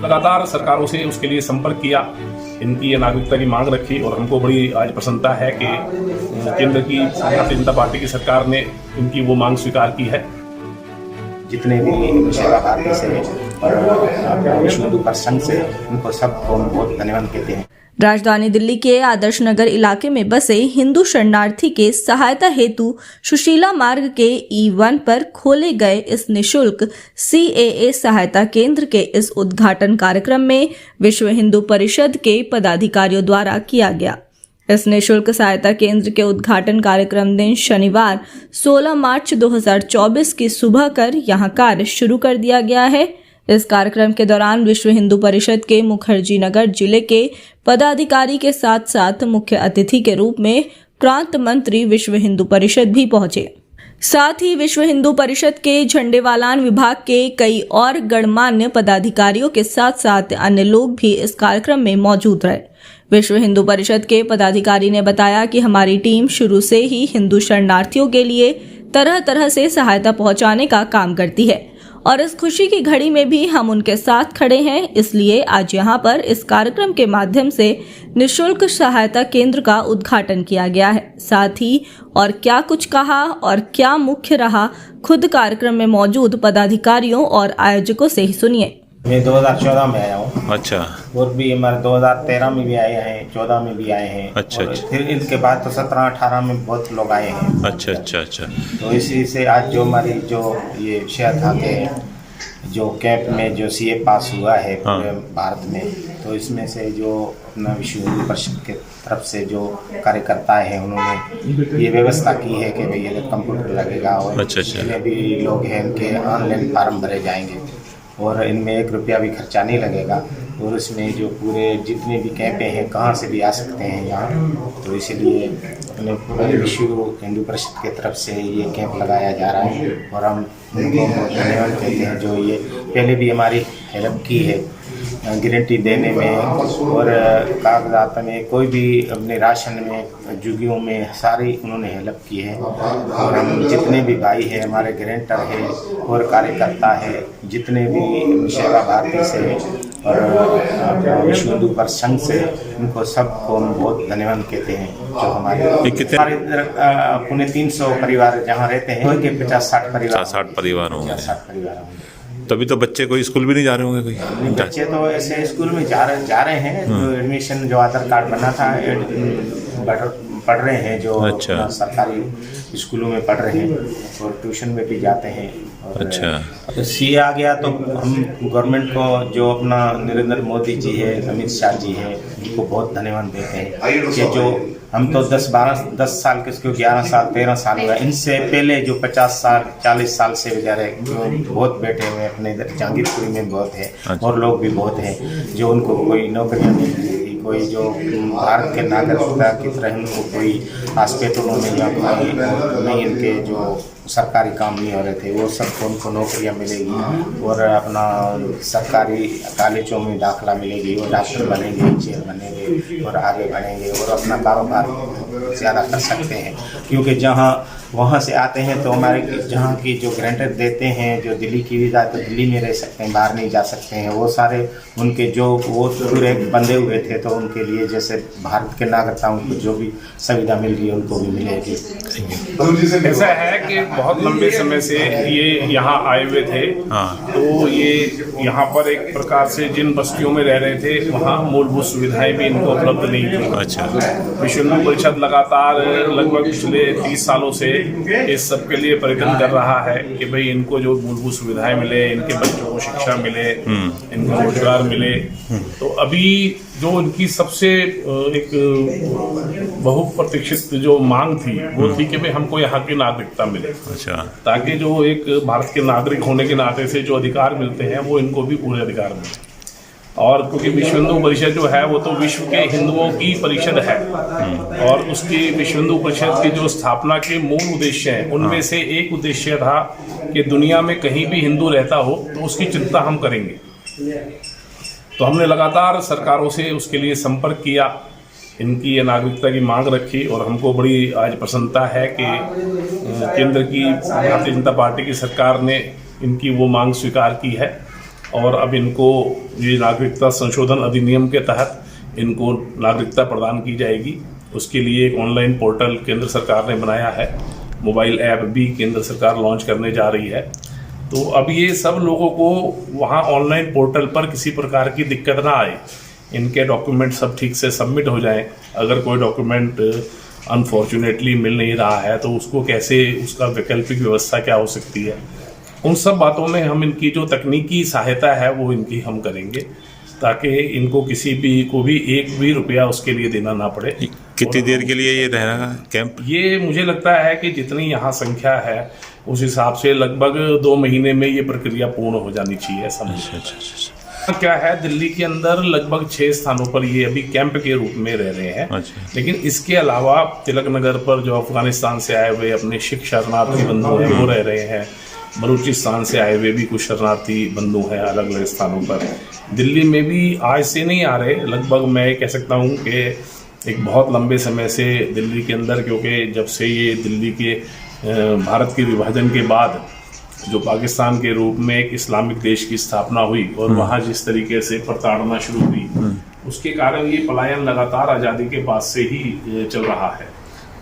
लगातार सरकारों से उसके लिए संपर्क किया, इनकी ये नागरिकता की मांग रखी और हमको बड़ी आज प्रसन्नता है कि केंद्र की भारतीय जनता पार्टी की सरकार ने इनकी वो मांग स्वीकार की है। जितने भी सेवा भारती से और विश्व हिंदू परिषद से उनको सबको बहुत धन्यवाद कहते हैं। राजधानी दिल्ली के आदर्श नगर इलाके में बसे हिंदू शरणार्थी के सहायता हेतु सुशीला मार्ग के E1 पर खोले गए इस निशुल्क CAA सहायता केंद्र के इस उद्घाटन कार्यक्रम में विश्व हिंदू परिषद के पदाधिकारियों द्वारा किया गया। इस निशुल्क सहायता केंद्र के उद्घाटन कार्यक्रम दिन शनिवार 16 मार्च 2024 की सुबह कर यहां कार्य शुरू कर दिया गया है। इस कार्यक्रम के दौरान विश्व हिंदू परिषद के मुखर्जी नगर जिले के पदाधिकारी के साथ साथ मुख्य अतिथि के रूप में प्रांत मंत्री विश्व हिंदू परिषद भी पहुंचे। साथ ही विश्व हिंदू परिषद के झंडेवालान विभाग के कई और गणमान्य पदाधिकारियों के साथ साथ अन्य लोग भी इस कार्यक्रम में मौजूद रहे। विश्व हिंदू परिषद के पदाधिकारी ने बताया कि हमारी टीम शुरू से ही हिंदू शरणार्थियों के लिए तरह तरह से सहायता पहुंचाने का काम करती है और इस खुशी की घड़ी में भी हम उनके साथ खड़े हैं। इसलिए आज यहां पर इस कार्यक्रम के माध्यम से निशुल्क सहायता केंद्र का उद्घाटन किया गया है। साथ ही और क्या कुछ कहा और क्या मुख्य रहा, खुद कार्यक्रम में मौजूद पदाधिकारियों और आयोजकों से ही सुनिए। मैं 2014 में आया हूँ। अच्छा। और भी हमारे 2013 में भी आए हैं, 14 में भी आए हैं। अच्छा। फिर इनके बाद तो 17-18 में बहुत लोग आए हैं। अच्छा अच्छा अच्छा। तो इसी से आज जो हमारी जो ये विषय था कि जो कैंप में जो CA पास हुआ है पूरे भारत में, तो इसमें से जो अपना विश्व हिंदू परिषद के तरफ से जो कार्यकर्ता है उन्होंने ये व्यवस्था की है कि भाई ये कंप्यूटर लगेगा और जितने भी लोग हैं इनके ऑनलाइन फार्म भरे जाएंगे और इनमें 1 रुपया भी खर्चा नहीं लगेगा। और इसमें जो पूरे जितने भी कैंपें हैं कहाँ से भी आ सकते हैं यहाँ, तो इसीलिए अपने पूरे विश्व हिंदू परिषद के तरफ से ये कैंप लगाया जा रहा है और हम उनको धन्यवाद कहते हैं जो ये पहले भी हमारी हेल्प की है गारंटी देने में और कागजात में, कोई भी अपने राशन में, जुगियों में सारी उन्होंने हेल्प की है। और हम जितने भी भाई हैं हमारे गारंटर है और कार्यकर्ता है, जितने भी सेवा भारती से और विश्व हिंदू परिषद से, उनको सबको हम बहुत धन्यवाद कहते हैं जो हमारे इधर पुणे 300 परिवार जहाँ रहते हैं उनके 50-60 परिवार होंगे। तभी तो बच्चे कोई स्कूल भी नहीं जा रहे होंगे कोई? बच्चे तो ऐसे स्कूल में जा रहे हैं जो एडमिशन जो आधार कार्ड बना था पढ़ रहे हैं, जो अच्छा। सरकारी स्कूलों में पढ़ रहे हैं और ट्यूशन में भी जाते हैं। अच्छा। तो CA आ गया तो हम गवर्नमेंट को जो अपना नरेंद्र मोदी जी है, अमित शाह जी है, उनको बहुत धन्यवाद देते हैं कि जो हम तो 10 साल के 11 साल 13 साल हुआ, इनसे पहले जो 50 साल 40 साल से बेचारे बहुत बैठे हुए अपने इधर जहांगीरपुरी में बहुत है और लोग भी बहुत हैं जो उनको कोई नौकरियां नहीं मिलती, कोई जो भारत के नागरिकता की तरह उनको कोई हॉस्पिटलों में या कोई नहीं, इनके जो सरकारी काम नहीं हो रहे थे वो सबको उनको नौकरियां मिलेगी और अपना सरकारी कॉलेजों में दाखिला मिलेगी, वो डॉक्टर बनेंगे, इंजीनियर बनेंगे और आगे बढ़ेंगे और अपना कारोबार ज़्यादा कर सकते हैं। क्योंकि जहाँ वहाँ से आते हैं तो हमारे जहाँ की जो ग्रांटर देते हैं, जो दिल्ली की वीज़ा तो दिल्ली में रह सकते हैं, बाहर नहीं जा सकते हैं, वो सारे उनके जो वो पूरे बंधे हुए थे तो उनके लिए जैसे भारत के नागरिकों को जो भी सुविधा मिल रही है उनको भी मिलेगी। ऐसा है कि बहुत लंबे समय से ये यहाँ आए हुए थे, तो ये यहाँ पर एक प्रकार से जिन बस्तियों में रह रहे थे वहाँ मूलभूत सुविधाएं भी इनको उपलब्ध नहीं थी। अच्छा। विश्व हिंदू परिषद लगातार लगभग पिछले 30 सालों से इस सब के लिए प्रयत्न कर रहा है कि भाई इनको जो मूलभूत सुविधाएं मिले, इनके बच्चों को शिक्षा मिले, इनको रोजगार मिले। तो अभी जो उनकी सबसे एक बहुप्रतीक्षित जो मांग थी वो थी कि भाई हमको यहाँ की नागरिकता मिले। अच्छा। ताकि जो एक भारत के नागरिक होने के नाते से जो अधिकार मिलते हैं वो इनको भी पूरे अधिकार मिले। और क्योंकि विश्व हिंदू परिषद जो है वो तो विश्व के हिंदुओं की परिषद है और उसकी विश्व हिंदू परिषद की जो स्थापना के मूल उद्देश्य हैं उनमें से एक उद्देश्य था कि दुनिया में कहीं भी हिंदू रहता हो तो उसकी चिंता हम करेंगे। तो हमने लगातार सरकारों से उसके लिए संपर्क किया, इनकी ये नागरिकता की मांग रखी और हमको बड़ी आज प्रसन्नता है कि केंद्र की भारतीय जनता पार्टी की सरकार ने इनकी वो मांग स्वीकार की है और अब इनको ये नागरिकता संशोधन अधिनियम के तहत इनको नागरिकता प्रदान की जाएगी। उसके लिए एक ऑनलाइन पोर्टल केंद्र सरकार ने बनाया है, मोबाइल ऐप भी केंद्र सरकार लॉन्च करने जा रही है। तो अब ये सब लोगों को वहाँ ऑनलाइन पोर्टल पर किसी प्रकार की दिक्कत ना आए, इनके डॉक्यूमेंट सब ठीक से सबमिट हो जाएं। अगर कोई डॉक्यूमेंट अनफॉर्चुनेटली मिल नहीं रहा है तो उसको कैसे, उसका वैकल्पिक व्यवस्था क्या हो सकती है, उन सब बातों में हम इनकी जो तकनीकी सहायता है वो इनकी हम करेंगे, ताकि इनको किसी भी को भी एक भी रुपया उसके लिए देना ना पड़े। कितनी देर के लिए ये रहेगा कैंप? ये मुझे लगता है कि जितनी यहाँ संख्या है उस हिसाब से लगभग 2 महीने में ये प्रक्रिया पूर्ण हो जानी चाहिए। अच्छा। क्या है, दिल्ली के अंदर लगभग 6 स्थानों पर ये अभी कैंप के रूप में रह रहे हैं। अच्छा। लेकिन इसके अलावा तिलक नगर पर जो अफगानिस्तान से आए हुए अपने सिख शरणार्थी बंधु हैं वो रह रहे हैं। बलूचिस्तान से आए हुए भी कुछ शरणार्थी बंधु हैं अलग अलग स्थानों पर। दिल्ली में भी आज से नहीं आ रहे, लगभग मैं कह सकता हूँ कि एक बहुत लंबे समय से दिल्ली के अंदर, क्योंकि जब से ये दिल्ली के भारत के विभाजन के बाद जो पाकिस्तान के रूप में एक इस्लामिक देश की स्थापना हुई और वहाँ जिस तरीके से प्रताड़ना शुरू हुई, उसके कारण ये पलायन लगातार आज़ादी के बाद से ही चल रहा है।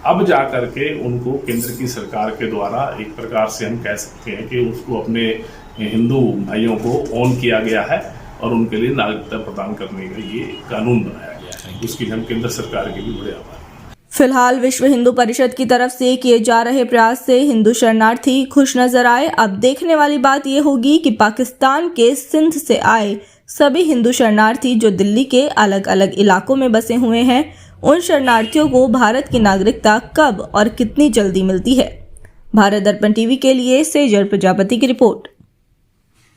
अब जा करके उनको केंद्र की सरकार के द्वारा एक प्रकार से हम कह सकते हैं कि उसको अपने हिंदू भाइयों को ऑन किया गया है और उनके लिए नागरिकता प्रदान करने का ये कानून बनाया गया है। उसके लिए हम केंद्र सरकार के भी बड़े आभार। फिलहाल विश्व हिंदू परिषद की तरफ से किए जा रहे प्रयास से हिंदू शरणार्थी खुश नजर आए। अब देखने वाली बात यह होगी कि पाकिस्तान के सिंध से आए सभी हिंदू शरणार्थी जो दिल्ली के अलग अलग इलाकों में बसे हुए हैं, उन शरणार्थियों को भारत की नागरिकता कब और कितनी जल्दी मिलती है। भारत दर्पण टीवी के लिए सेजल प्रजापति की रिपोर्ट।